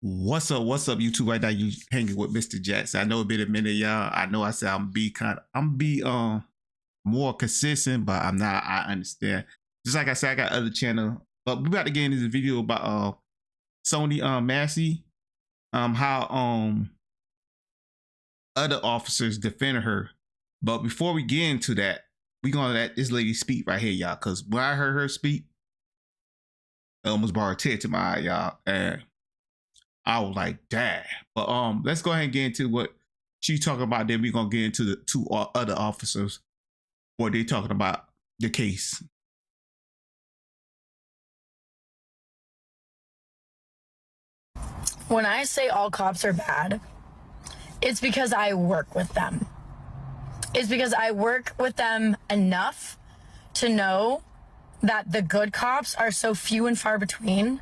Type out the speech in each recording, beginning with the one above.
What's up, YouTube? Right now you hanging with Mr. Jackson. I know it's been a minute, y'all. I know I said I'm be more consistent, but I'm not. I understand. Just like I said, I got other channel. But we about to get into this video about Sonya Massey. How other officers defended her. But before we get into that, we gonna let this lady speak right here, y'all. Cause when I heard her speak, it almost brought a tear to my eye, y'all. And I was like, damn. But let's go ahead and get into what she's talking about. Then we're gonna get into the two other officers, what they talking about the case. When I say all cops are bad, it's because I work with them. It's because I work with them enough to know that the good cops are so few and far between,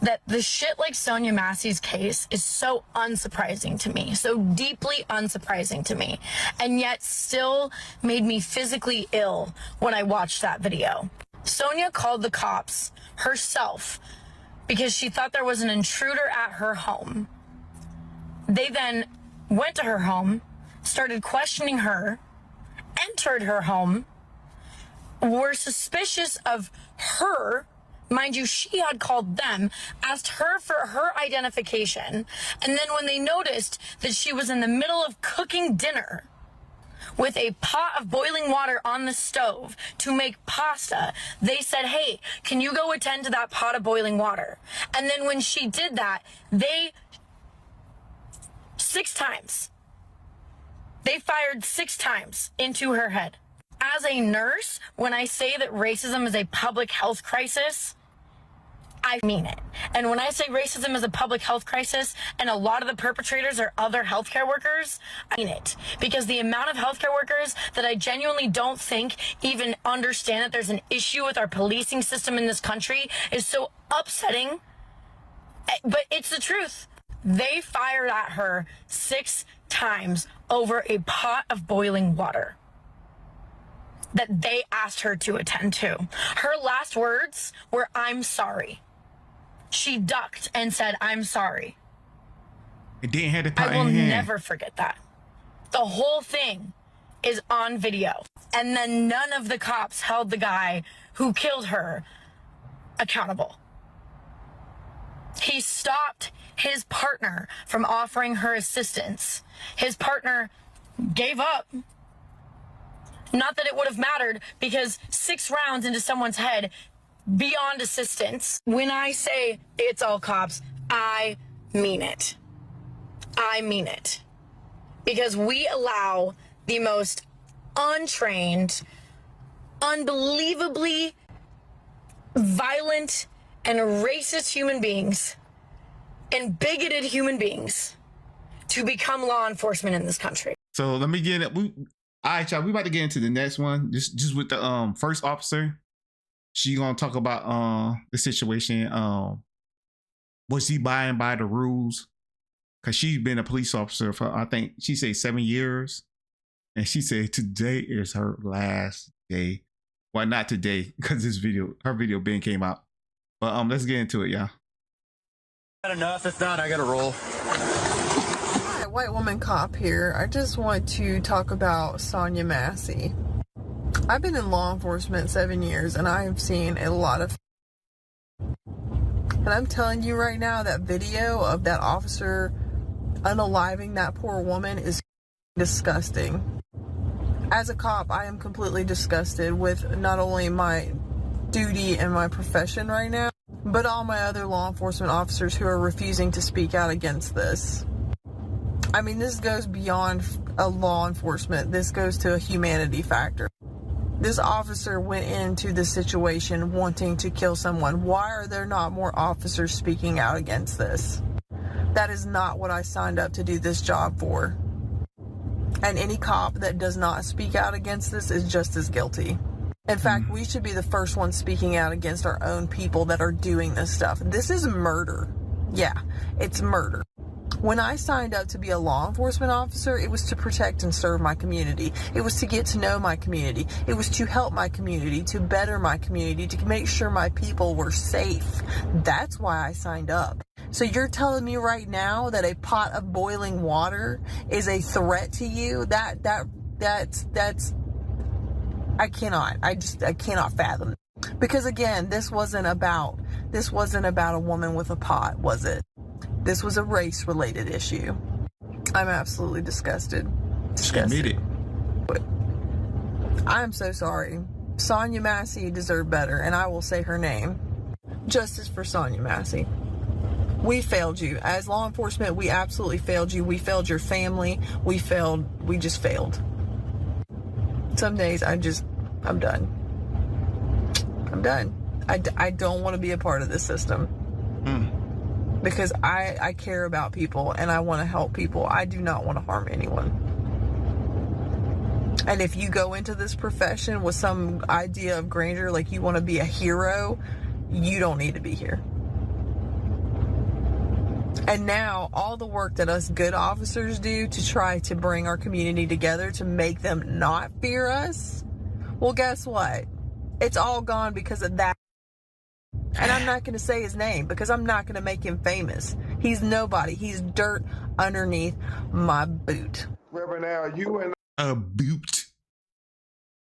that the shit like Sonya Massey's case is so unsurprising to me, so deeply unsurprising to me, and yet still made me physically ill when I watched that video. Sonya called the cops herself because she thought there was an intruder at her home. They then went to her home, started questioning her, entered her home, were suspicious of her. Mind you, she had called them, asked her for her identification, and then when they noticed that she was in the middle of cooking dinner with a pot of boiling water on the stove to make pasta, they said, hey, can you go attend to that pot of boiling water? And then when she did that, six times. They fired 6 times into her head. As a nurse, when I say that racism is a public health crisis, I mean it. And when I say racism is a public health crisis and a lot of the perpetrators are other healthcare workers, I mean it. Because the amount of healthcare workers that I genuinely don't think even understand that there's an issue with our policing system in this country is so upsetting. But it's the truth. They fired at her 6 times over a pot of boiling water that they asked her to attend to. Her last words were, I'm sorry. She ducked and said, I'm sorry. It didn't have the pot I will in hand. never forget that. The whole thing is on video. And then none of the cops held the guy who killed her accountable. He stopped his partner from offering her assistance. His partner gave up. Not that it would have mattered, because 6 rounds into someone's head, beyond assistance. When I say it's all cops, I mean it. I mean it. Because we allow the most untrained, unbelievably violent and racist human beings and bigoted human beings to become law enforcement in this country. So let me get it. All right, y'all. We about to get into the next one. Just with the first officer. She gonna talk about the situation. Was he buying by the rules? Cause she's been a police officer for, I think she said 7 years, and she said today is her last day. Well, not today, because her video been came out. But let's get into it, y'all. Not enough. If not, I gotta roll. Hi, white woman cop here. I just want to talk about Sonya Massey. I've been in law enforcement 7 years, and I have seen a lot of. And I'm telling you right now, that video of that officer unaliving that poor woman is disgusting. As a cop, I am completely disgusted with not only my duty and my profession right now, but all my other law enforcement officers who are refusing to speak out against this. I mean, this goes beyond a law enforcement. This goes to a humanity factor. This officer went into the situation wanting to kill someone. Why are there not more officers speaking out against this? That is not what I signed up to do this job for. And any cop that does not speak out against this is just as guilty. In fact, we should be the first ones speaking out against our own people that are doing this stuff. This is murder. Yeah, it's murder. When I signed up to be a law enforcement officer, it was to protect and serve my community. It was to get to know my community. It was to help my community, to better my community, to make sure my people were safe. That's why I signed up. So you're telling me right now that a pot of boiling water is a threat to you? That's I cannot fathom. Because again, this wasn't about a woman with a pot, was it? This was a race related issue. I'm absolutely disgusted. Admit it. I'm so sorry. Sonya Massey deserved better, and I will say her name. Justice for Sonya Massey. We failed you. As law enforcement, we absolutely failed you. We failed your family. We just failed. Some days I'm done. I'm done. I don't want to be a part of this system. Because I care about people and I want to help people. I do not want to harm anyone. And if you go into this profession with some idea of grandeur, like you want to be a hero, you don't need to be here. And now all the work that us good officers do to try to bring our community together to make them not fear us, well, guess what? It's all gone because of that. And I'm not going to say his name because I'm not going to make him famous. He's nobody. He's dirt underneath my boot. Reverend Al, you and A boot.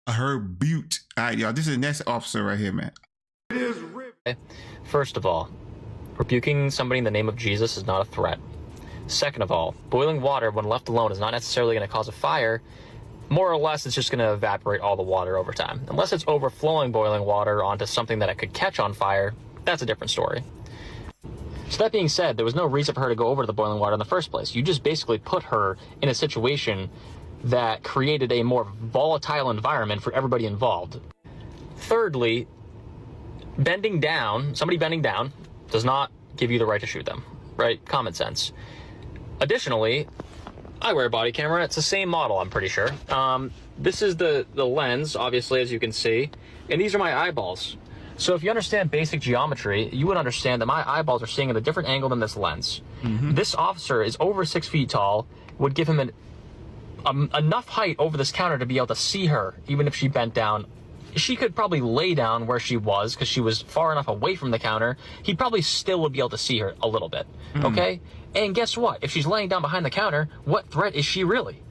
Her boot. All right, y'all. This is the next officer right here, man. it is Riv. First of all, rebuking somebody in the name of Jesus is not a threat. Second of all, boiling water when left alone is not necessarily going to cause a fire. More or less, it's just going to evaporate all the water over time. Unless it's overflowing boiling water onto something that it could catch on fire, that's a different story. So that being said, there was no reason for her to go over to the boiling water in the first place. You just basically put her in a situation that created a more volatile environment for everybody involved. Thirdly, somebody bending down does not give you the right to shoot them, right? Common sense. Additionally, I wear a body camera. It's the same model, I'm pretty sure. This is the lens, obviously, as you can see, and these are my eyeballs. So if you understand basic geometry, you would understand that my eyeballs are seeing at a different angle than this lens. This officer is over 6 feet tall, would give him enough height over this counter to be able to see her, even if she bent down. She could probably lay down where she was because she was far enough away from the counter. He probably still would be able to see her a little bit, okay? And guess what? If she's laying down behind the counter, what threat is she really?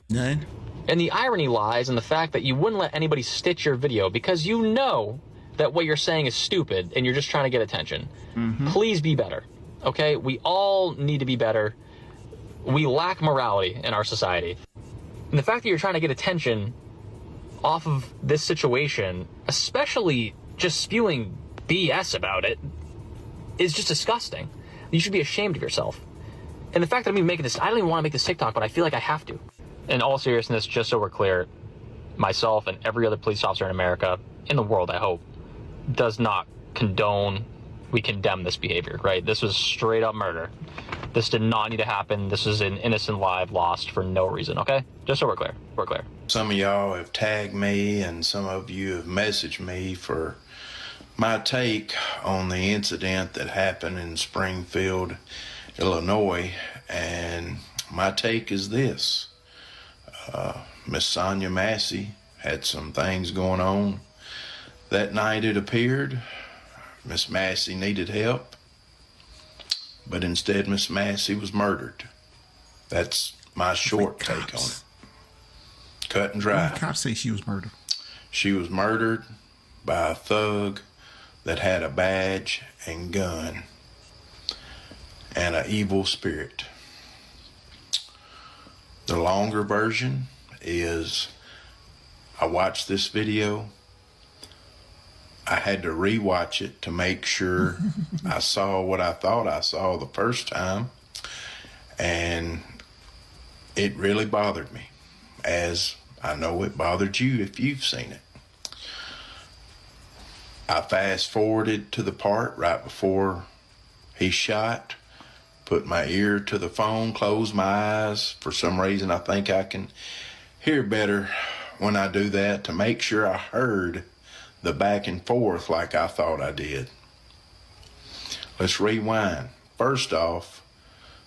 None. And the irony lies in the fact that you wouldn't let anybody stitch your video because you know that what you're saying is stupid and you're just trying to get attention. Please be better, okay? We all need to be better. We lack morality in our society. And the fact that you're trying to get attention off of this situation, especially just spewing BS about it, is just disgusting. You should be ashamed of yourself. And the fact that I'm even making this, I don't even want to make this TikTok, but I feel like I have to. In all seriousness, just so we're clear, myself and every other police officer in America, in the world, I hope, does not condone, we condemn this behavior, right? This was straight up murder. This did not need to happen. This is an innocent life lost for no reason, okay? Just so we're clear. We're clear. Some of y'all have tagged me and some of you have messaged me for my take on the incident that happened in Springfield, Illinois. And my take is this. Miss Sonya Massey had some things going on. That night it appeared Miss Massey needed help, but instead Miss Massey was murdered. That's my short take on it. Cut and dry. The cops say she was murdered. She was murdered by a thug that had a badge and gun and an evil spirit. The longer version is I watched this video. I had to rewatch it to make sure I saw what I thought I saw the first time. And it really bothered me, as I know it bothered you if you've seen it. I fast forwarded to the part right before he shot, put my ear to the phone, closed my eyes. For some reason, I think I can hear better when I do that, to make sure I heard the back and forth like I thought I did. Let's rewind. First off,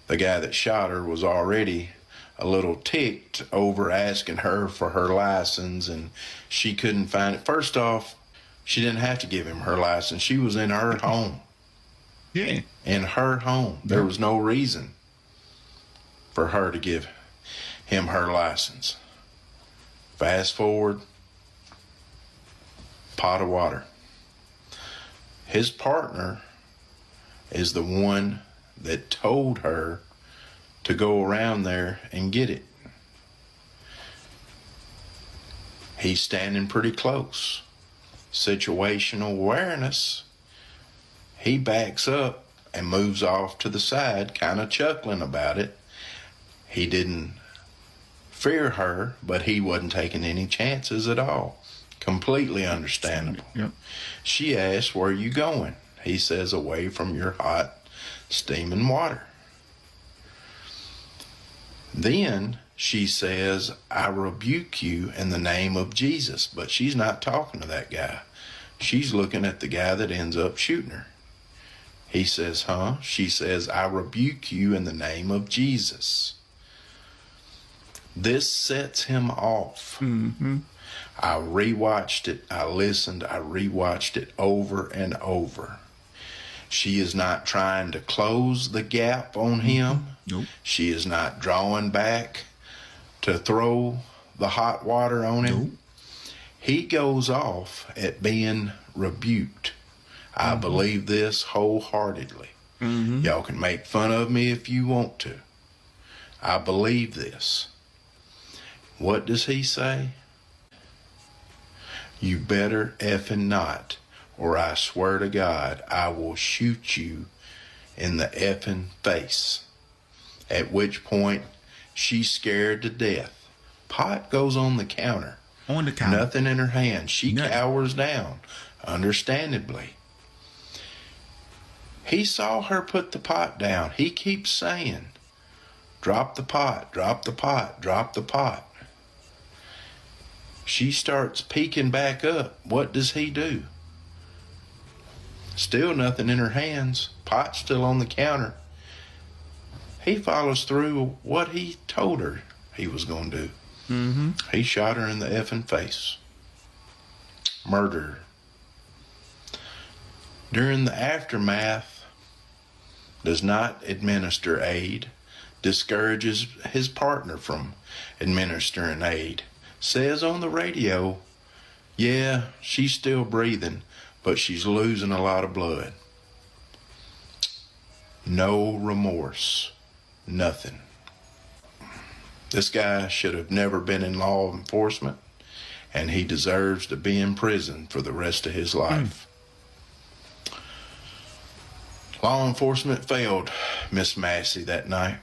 the guy that shot her was already a little ticked over asking her for her license, and she couldn't find it. First off, she didn't have to give him her license. She was in her home. Yeah. in her home. There was no reason for her to give him her license. Fast forward, pot of water. His partner is the one that told her to go around there and get it. He's standing pretty close. Situational awareness. He backs up and moves off to the side, kind of chuckling about it. He didn't fear her, but he wasn't taking any chances at all. Completely understandable. Yep. She asked, "Where are you going?" He says, "Away from your hot, steaming water." Then she says, "I rebuke you in the name of Jesus." But she's not talking to that guy. She's looking at the guy that ends up shooting her. He says, "Huh?" She says, "I rebuke you in the name of Jesus." This sets him off. Mm-hmm. I rewatched it. I listened. I rewatched it over and over. She is not trying to close the gap on him. Nope. She is not drawing back to throw the hot water on him. Nope. He goes off at being rebuked. I believe this wholeheartedly. Y'all can make fun of me if you want to. I believe this. What does he say? "You better effing not, or I swear to God, I will shoot you in the effing face." At which point, she's scared to death. Pot goes on the counter. On the counter. Nothing in her hand. She Nothing. cowers down, understandably. He saw her put the pot down. He keeps saying, "Drop the pot, drop the pot, drop the pot." She starts peeking back up. What does he do? Still nothing in her hands. Pot still on the counter. He follows through what he told her he was going to do. Mm-hmm. He shot her in the effing face. Murdered her. During the aftermath, does not administer aid, discourages his partner from administering aid. Says on the radio, yeah, she's still breathing, but she's losing a lot of blood. No remorse. Nothing. This guy should have never been in law enforcement, and he deserves to be in prison for the rest of his life. Law enforcement failed Miss Massey that night.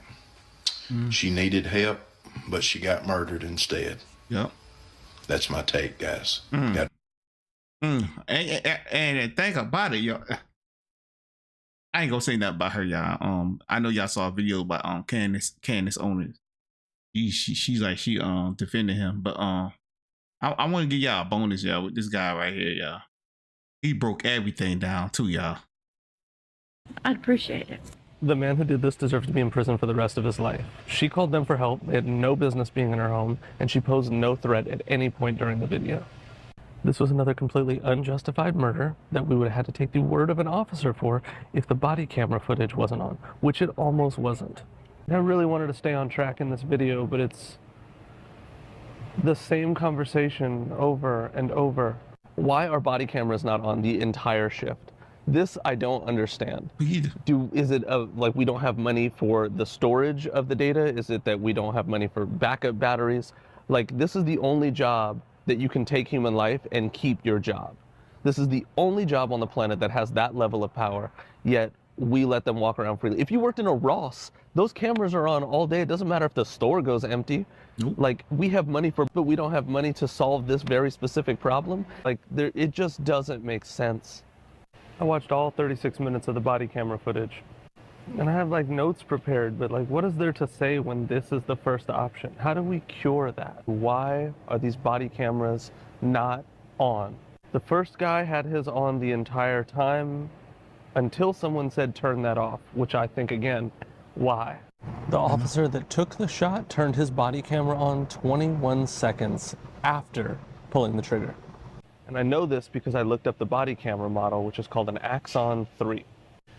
She needed help, but she got murdered instead. Yep. That's my take, guys. And think about it, y'all. I ain't gonna say nothing about her, y'all. I know y'all saw a video about Candace Owens. She's like she defended him, but I want to give y'all a bonus, y'all, with this guy right here, y'all. He broke everything down too, y'all. I'd appreciate it. The man who did this deserves to be in prison for the rest of his life. She called them for help. They had no business being in her home, and she posed no threat at any point during the video. This was another completely unjustified murder that we would have had to take the word of an officer for if the body camera footage wasn't on, which it almost wasn't. I really wanted to stay on track in this video, but it's the same conversation over and over. Why are body cameras not on the entire shift? This I don't understand. Is it like we don't have money for the storage of the data? Is it that we don't have money for backup batteries? Like, this is the only job that you can take human life and keep your job. This is the only job on the planet that has that level of power, yet we let them walk around freely. If you worked in a Ross, those cameras are on all day. It doesn't matter if the store goes empty. Nope. Like, we have money but we don't have money to solve this very specific problem. Like, it just doesn't make sense. I watched all 36 minutes of the body camera footage, and I have like notes prepared, but like, what is there to say when this is the first option? How do we cure that? Why are these body cameras not on? The first guy had his on the entire time until someone said turn that off, which I think, again, why? The officer that took the shot turned his body camera on 21 seconds after pulling the trigger. And I know this because I looked up the body camera model, which is called an Axon 3.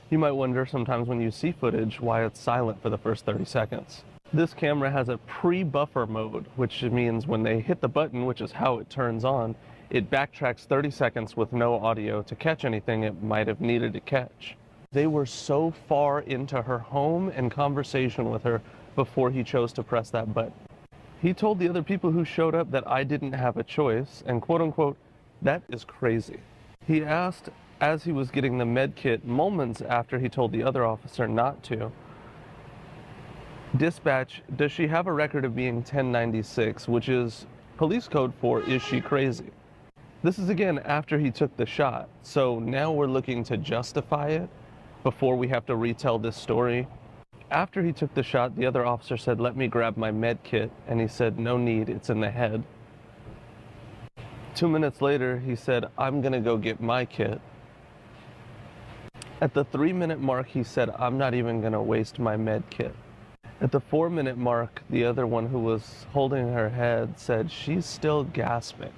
You might wonder sometimes when you see footage why it's silent for the first 30 seconds. This camera has a pre-buffer mode, which means when they hit the button, which is how it turns on, it backtracks 30 seconds with no audio to catch anything it might have needed to catch. They were so far into her home and conversation with her before he chose to press that button. He told the other people who showed up that I didn't have a choice, and quote unquote, that is crazy. He asked, as he was getting the med kit moments after he told the other officer not to, dispatch, does she have a record of being 1096, which is police code for is she crazy? This is again after he took the shot, so now we're looking to justify it before we have to retell this story. After he took the shot, the other officer said, let me grab my med kit, and he said, no need, it's in the head. 2 minutes later, he said, I'm gonna go get my kit. At the 3-minute mark, he said, I'm not even gonna waste my med kit. At the 4-minute mark, the other one who was holding her head said, she's still gasping.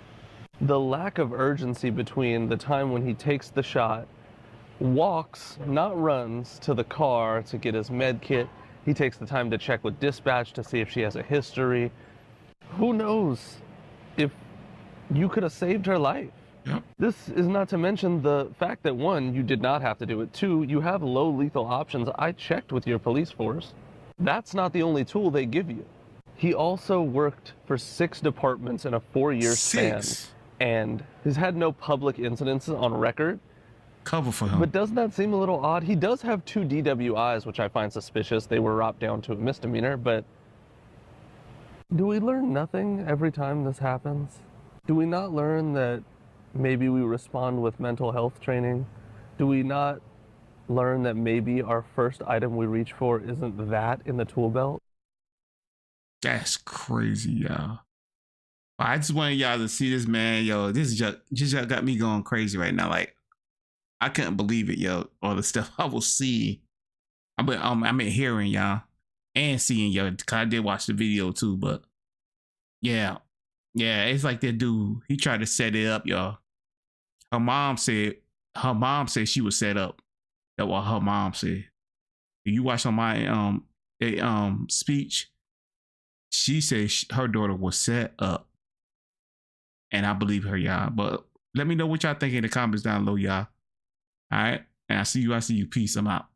The lack of urgency between the time when he takes the shot, walks, not runs, to the car to get his med kit. He takes the time to check with dispatch to see if she has a history. Who knows if you could have saved her life? Yep. This is not to mention the fact that 1, you did not have to do it. 2, you have low lethal options. I checked with your police force. That's not the only tool they give you. He also worked for 6 departments in a 4-year span and has had no public incidents on record. Cover for him. But doesn't that seem a little odd? He does have 2 DWIs, which I find suspicious. They were dropped down to a misdemeanor, but do we learn nothing every time this happens? Do we not learn that maybe we respond with mental health training? Do we not learn that maybe our first item we reach for isn't that in the tool belt? That's crazy, y'all. I just wanted y'all to see this, man. Yo, this just got me going crazy right now. Like, I couldn't believe it, yo. All the stuff I will see. I mean hearing y'all and seeing y'all. Cause I did watch the video too, but yeah, it's like that dude. He tried to set it up, y'all. Her mom said she was set up. That's what her mom said. You watch on my speech. She said her daughter was set up, and I believe her, y'all. But let me know what y'all think in the comments down below, y'all. All right, and I see you. Peace. I'm out.